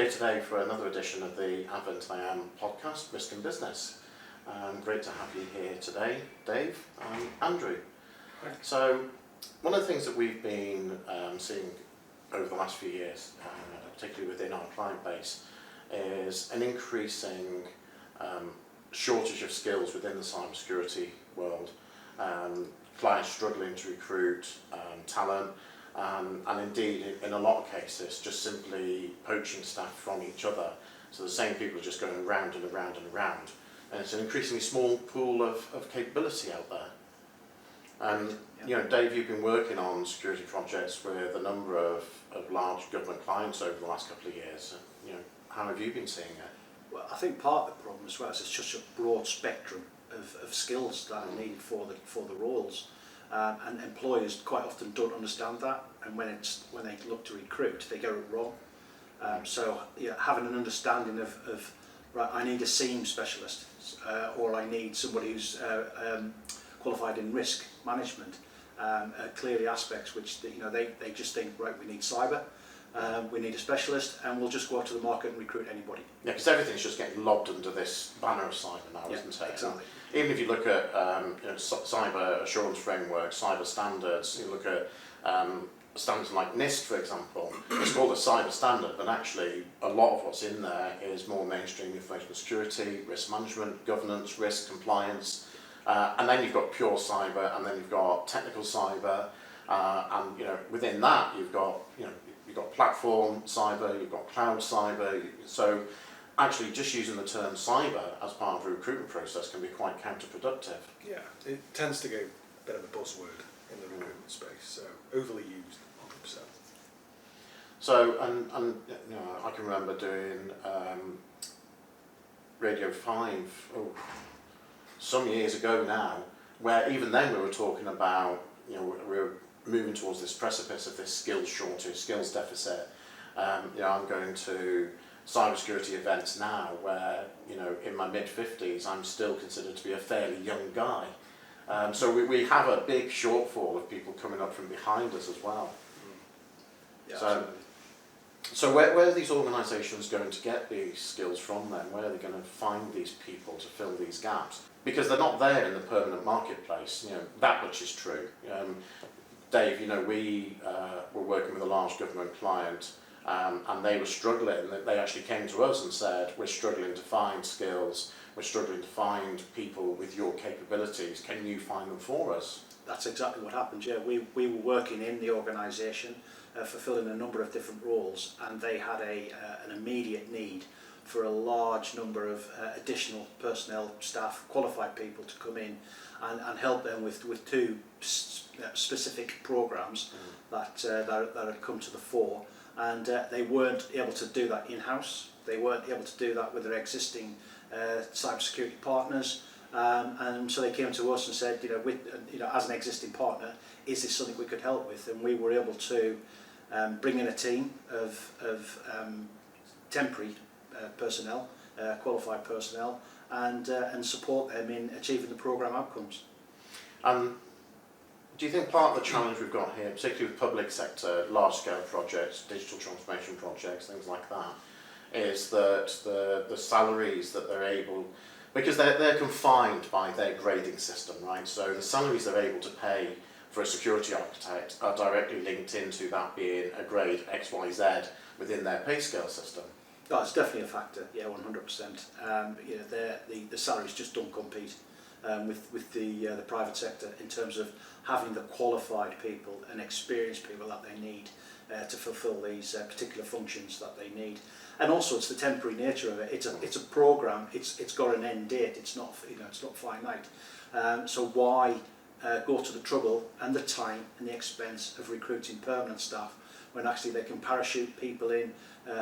here today for another edition of the Advent IM podcast, Risk and Business. Great to have you here today, Dave and Andrew. Right. So, one of the things that we've been seeing over the last few years, particularly within our client base, is an increasing shortage of skills within the cybersecurity world. Clients struggling to recruit talent, and indeed, in a lot of cases, just simply poaching staff from each other. So the same people are just going round and around and around. And it's an increasingly small pool of capability out there. And, you know, Dave, you've been working on security projects with a number of large government clients over the last couple of years. You know, how have you been seeing it? Well, I think part of the problem as well is it's just a broad spectrum of skills that are needed for the roles. And employers quite often don't understand that, and when they look to recruit, they get it wrong. So having an understanding of right, I need a SEAM specialist, or I need somebody who's qualified in risk management, are clearly aspects which they just think, right, we need cyber, we need a specialist, and we'll just go out to the market and recruit anybody. Yeah, because everything's just getting lobbed under this banner of cyber now, isn't it? Exactly. Even if you look at cyber assurance frameworks, cyber standards, you look at standards like NIST, for example, it's called a cyber standard, but actually a lot of what's in there is more mainstream information security, risk management, governance, risk, compliance, and then you've got pure cyber, and then you've got technical cyber, and within that you've got platform cyber, you've got cloud cyber, so actually just using the term cyber as part of a recruitment process can be quite counterproductive. Yeah, it tends to go a bit of a buzzword in the recruitment space, so overly used, 100%. So, and I can remember doing Radio 5 some years ago now, where even then we were talking about, we were moving towards this precipice of this skills shortage, skills deficit. I'm going to cybersecurity events now where, in my mid-50s, I'm still considered to be a fairly young guy. So we have a big shortfall of people coming up from behind us as well. Yeah, so where are these organisations going to get these skills from then? Where are they going to find these people to fill these gaps? Because they're not there in the permanent marketplace. That much is true. Dave, we were working with a large government client, and they were struggling. They actually came to us and said, we're struggling to find skills, we're struggling to find people with your capabilities, can you find them for us? That's exactly what happened, yeah. We were working in the organisation, fulfilling a number of different roles, and they had an immediate need for a large number of additional personnel, staff, qualified people to come in and help them with two specific programmes that had come to the fore, and they weren't able to do that in-house. They weren't able to do that with their existing cybersecurity partners, and so they came to us and said, as an existing partner, is this something we could help with? And we were able to bring in a team of temporary personnel, qualified personnel, and support them in achieving the programme outcomes. Do you think part of the challenge we've got here, particularly with public sector, large-scale projects, digital transformation projects, things like that, is that the salaries that they're able, because they're confined by their grading system, right? So the salaries they're able to pay for a security architect are directly linked into that being a grade XYZ within their pay scale system. That's definitely a factor, yeah, 100%. The salaries just don't compete with the private sector in terms of having the qualified people and experienced people that they need to fulfil these particular functions that they need. And also, it's the temporary nature of it. It's a program. It's got an end date. It's not it's not finite. So why go to the trouble and the time and the expense of recruiting permanent staff when actually they can parachute people in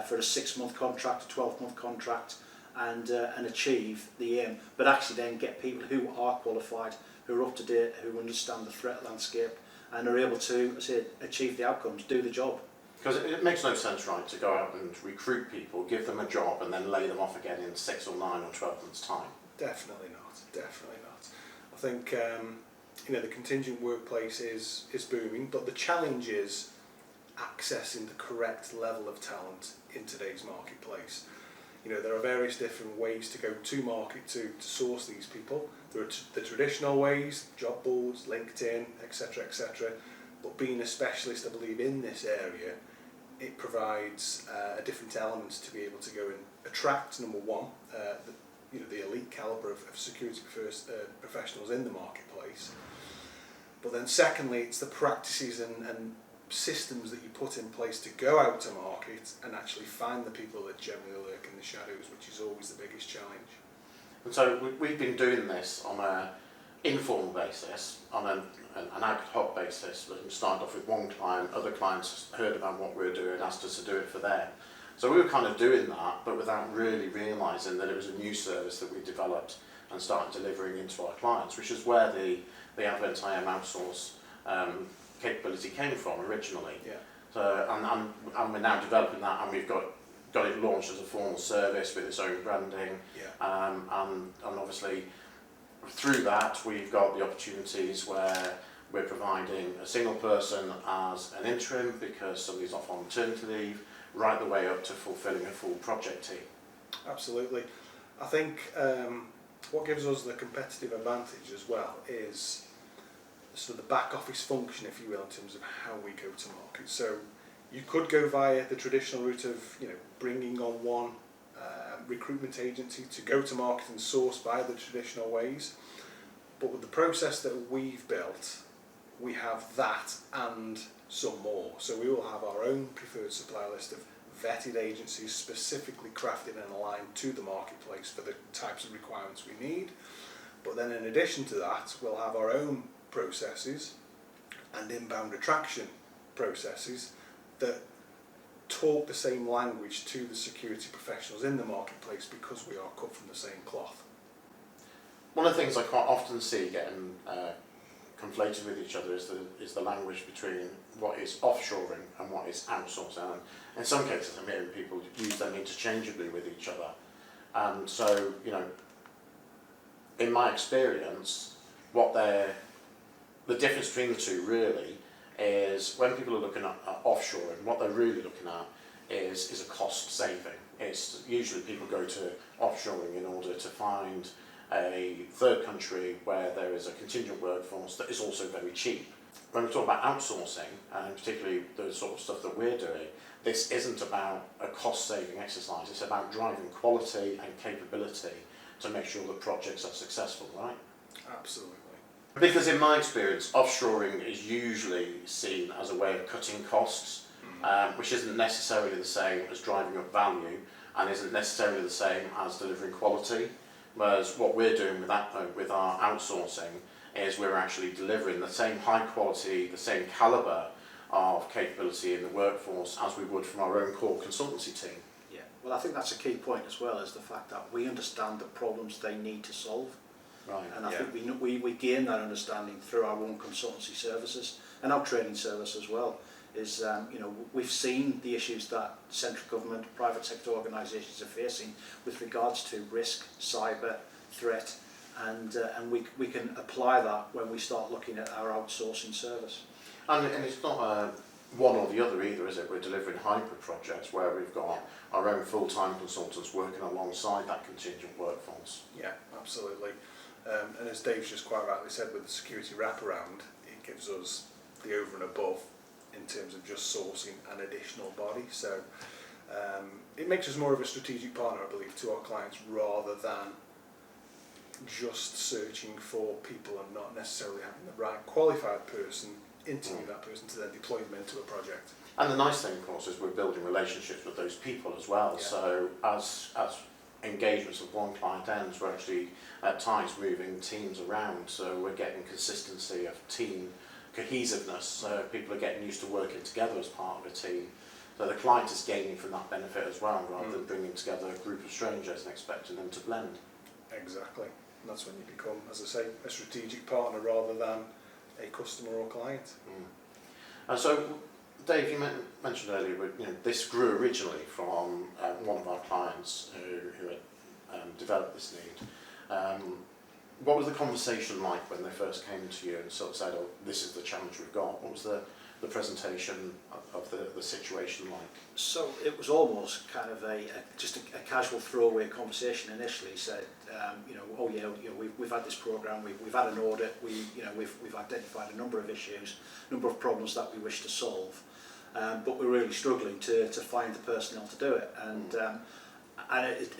for a 6-month contract, a 12-month contract, and achieve the aim, but actually then get people who are qualified, who are up to date, who understand the threat landscape, and are able to achieve the outcomes, do the job. Because it makes no sense, right, to go out and recruit people, give them a job, and then lay them off again in 6 or 9 or 12 months' time. Definitely not. Definitely not. I think the contingent workplace is booming, but the challenge is accessing the correct level of talent in today's marketplace. You know, there are various different ways to go to market to source these people. There are the traditional ways, job boards, LinkedIn, etc., etc. But being a specialist, I believe, in this area, it provides a different element to be able to go and attract, number one, the elite calibre of security professionals in the marketplace. But then secondly, it's the practices and systems that you put in place to go out to market and actually find the people that generally lurk in the shadows, which is always the biggest challenge. And so we've been doing this on an informal basis, on an ad hoc basis. We started off with one client, other clients heard about what we were doing, asked us to do it for them. So we were kind of doing that, but without really realising that it was a new service that we developed and started delivering into our clients, which is where the Advent IM Outsourced capability came from originally. Yeah. So and we're now developing that, and we've got it launched as a formal service with its own branding. Yeah. And obviously through that we've got the opportunities where we're providing a single person as an interim because somebody's off on maternity leave, right the way up to fulfilling a full project team. Absolutely. I think what gives us the competitive advantage as well is sort of the back office function, if you will, in terms of how we go to market. So you could go via the traditional route of, you know, bringing on one recruitment agency to go to market and source by the traditional ways. But with the process that we've built, we have that and some more. So we will have our own preferred supplier list of vetted agencies specifically crafted and aligned to the marketplace for the types of requirements we need. But then in addition to that, we'll have our own processes and inbound attraction processes that talk the same language to the security professionals in the marketplace because we are cut from the same cloth. One of the things I quite often see getting conflated with each other is the language between what is offshoring and what is outsourcing. And in some cases I'm hearing people use them interchangeably with each other. And so, you know, in my experience, the difference between the two really is when people are looking at offshoring, what they're really looking at is a cost saving. It's usually people go to offshoring in order to find a third country where there is a contingent workforce that is also very cheap. When we talk about outsourcing, and particularly the sort of stuff that we're doing, this isn't about a cost saving exercise, it's about driving quality and capability to make sure that projects are successful, right? Absolutely. Because in my experience, offshoring is usually seen as a way of cutting costs, which isn't necessarily the same as driving up value and isn't necessarily the same as delivering quality. Whereas what we're doing with our outsourcing is we're actually delivering the same high quality, the same calibre of capability in the workforce as we would from our own core consultancy team. Yeah, well, I think that's a key point as well, is the fact that we understand the problems they need to solve. Right. And I think we gain that understanding through our own consultancy services and our training service as well. Is we've seen the issues that central government, private sector organisations are facing with regards to risk, cyber threat, and we can apply that when we start looking at our outsourcing service. And it's not one or the other either, is it? We're delivering hybrid projects where we've got our own full-time consultants working alongside that contingent workforce. Yeah, absolutely. And as Dave's just quite rightly said, with the security wraparound, it gives us the over and above in terms of just sourcing an additional body. So it makes us more of a strategic partner, I believe, to our clients rather than just searching for people and not necessarily having the right qualified person interview that person to then deploy them into a project. And the nice thing, of course, is we're building relationships with those people as well. Yeah. So as engagements with one client ends, we're actually at times moving teams around, so we're getting consistency of team cohesiveness, so people are getting used to working together as part of a team. So the client is gaining from that benefit as well, rather than bringing together a group of strangers and expecting them to blend. Exactly. And that's when you become, as I say, a strategic partner rather than a customer or client. And so, Dave, you mentioned earlier, this grew originally from one of our clients who had developed this need. What was the conversation like when they first came to you and sort of said, "Oh, this is the challenge we've got"? What was the the presentation of the situation like? So it was almost kind of just a casual throwaway conversation initially. He said, oh yeah, we've had this program, we've had an audit, we've identified a number of issues, a number of problems that we wish to solve, but we're really struggling to find the personnel to do it. And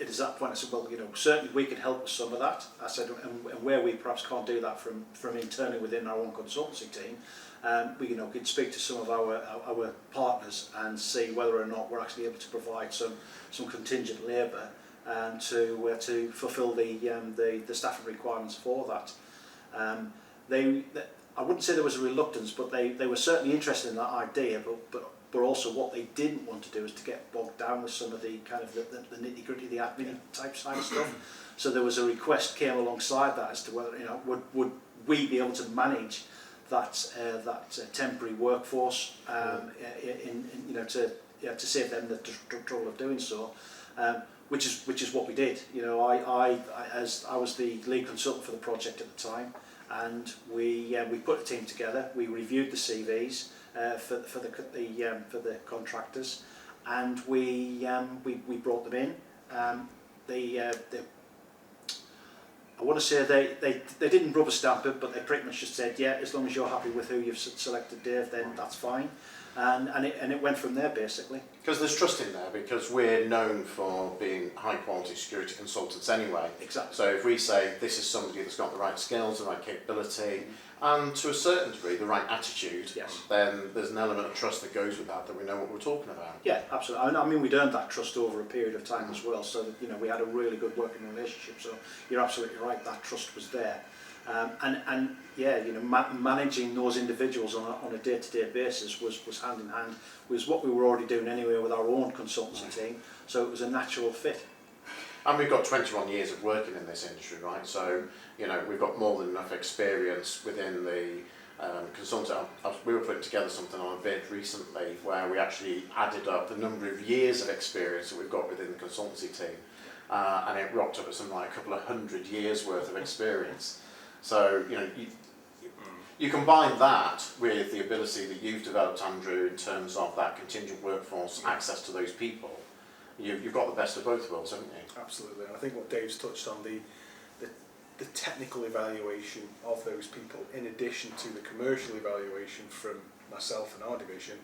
it is that point I said, well, certainly we can help with some of that. I said, and where we perhaps can't do that from internally within our own consultancy team, we could speak to some of our partners and see whether or not we're actually able to provide some contingent labour to fulfil the staffing requirements for that. I wouldn't say there was a reluctance, but they were certainly interested in that idea, but also what they didn't want to do is to get bogged down with some of the kind of the nitty-gritty, the admin type side stuff. So there was a request came alongside that as to whether would we be able to manage that temporary workforce to save them the trouble of doing so, which is what we did. I was the lead consultant for the project at the time, and we put a team together. We reviewed the CVs for the contractors, and we brought them in. I want to say they didn't rubber stamp it, but they pretty much just said, yeah, as long as you're happy with who you've selected, Dave, then that's fine. And it went from there, basically. Because there's trust in there, because we're known for being high quality security consultants anyway. Exactly. So if we say this is somebody that's got the right skills, the right capability, and to a certain degree the right attitude, yes, then there's an element of trust that goes with that we know what we're talking about. Yeah, absolutely. I mean, we'd earned that trust over a period of time as well, so that, we had a really good working relationship. So you're absolutely right, that trust was there. Managing those individuals on a day-to-day basis was hand in hand with what we were already doing anyway with our own consultancy team, so it was a natural fit. And we've got 21 years of working in this industry, right? So, we've got more than enough experience within the consultant. We were putting together something on a bid recently where we actually added up the number of years of experience that we've got within the consultancy team, and it rocked up at something like a couple of 100 years worth of experience. So, you combine that with the ability that you've developed, Andrew, in terms of that contingent workforce, access to those people, you've got the best of both worlds, haven't you? Absolutely, and I think what Dave's touched on, the technical evaluation of those people, in addition to the commercial evaluation from myself and our division,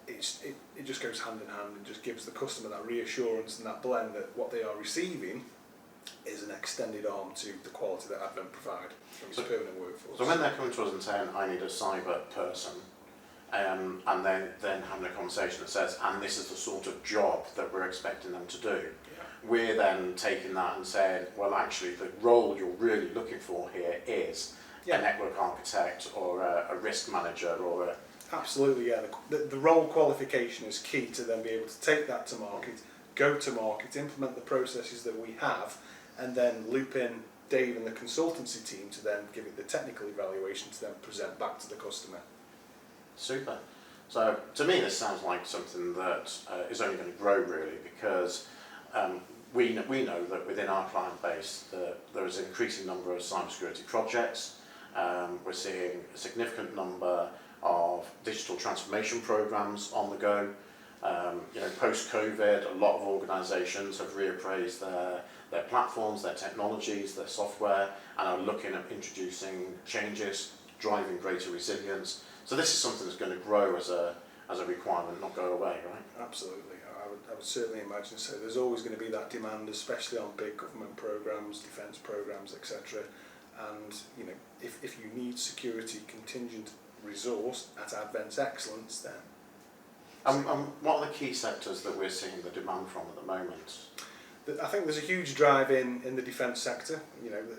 it just goes hand in hand and just gives the customer that reassurance and that blend that what they are receiving is an extended arm to the quality that Advent provide from its permanent workforce. So when they're coming to us and saying, I need a cyber person, and then having a conversation that says, and this is the sort of job that we're expecting them to do, we're then taking that and saying, well, actually, the role you're really looking for here is a network architect or a risk manager or a... Absolutely, yeah. The role qualification is key to then be able to take that to market, go to market, implement the processes that we have, and then loop in Dave and the consultancy team to then give it the technical evaluation to then present back to the customer. Super. So to me this sounds like something that is only going to grow really, because we know that within our client base there is an increasing number of cybersecurity projects. We're seeing a significant number of digital transformation programs on the go. Post-COVID, a lot of organisations have reappraised their platforms, their technologies, their software, and are looking at introducing changes, driving greater resilience. So this is something that's going to grow as a requirement, not go away, right? Absolutely. I would certainly imagine so. There's always going to be that demand, especially on big government programmes, defence programmes, etc. And if you need security contingent resource at Advent's Excellence, then... what are the key sectors that we're seeing the demand from at the moment? I think there's a huge drive in the defence sector.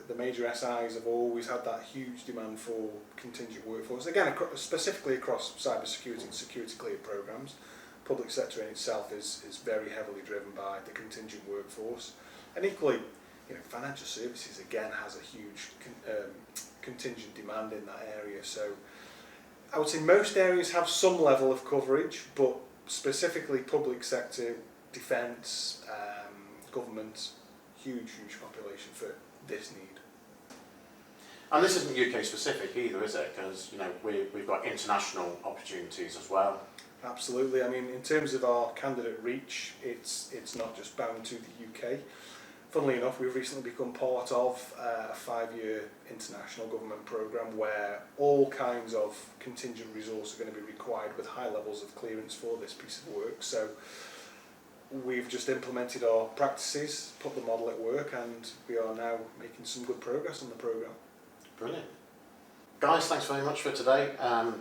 The major SIs have always had that huge demand for contingent workforce. Again, specifically across cybersecurity and security cleared programmes. Public sector in itself is very heavily driven by the contingent workforce. And equally, financial services again has a huge contingent demand in that area. So I would say most areas have some level of coverage, but specifically public sector, defence, government, huge population for this need. And this isn't UK specific either, is it? Because, you know, we've got international opportunities as well. Absolutely. I mean, in terms of our candidate reach, it's not just bound to the UK. Funnily enough, we've recently become part of a 5-year international government programme where all kinds of contingent resource are going to be required with high levels of clearance for this piece of work. So we've just implemented our practices, put the model at work, and we are now making some good progress on the programme. Brilliant. Guys, thanks very much for today.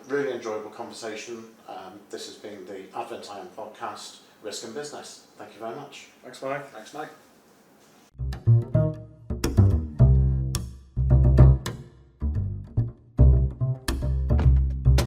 Really enjoyable conversation. This has been the Advent IM podcast, Risk and Business. Thank you very much. Thanks, Mike. Thanks, Mike.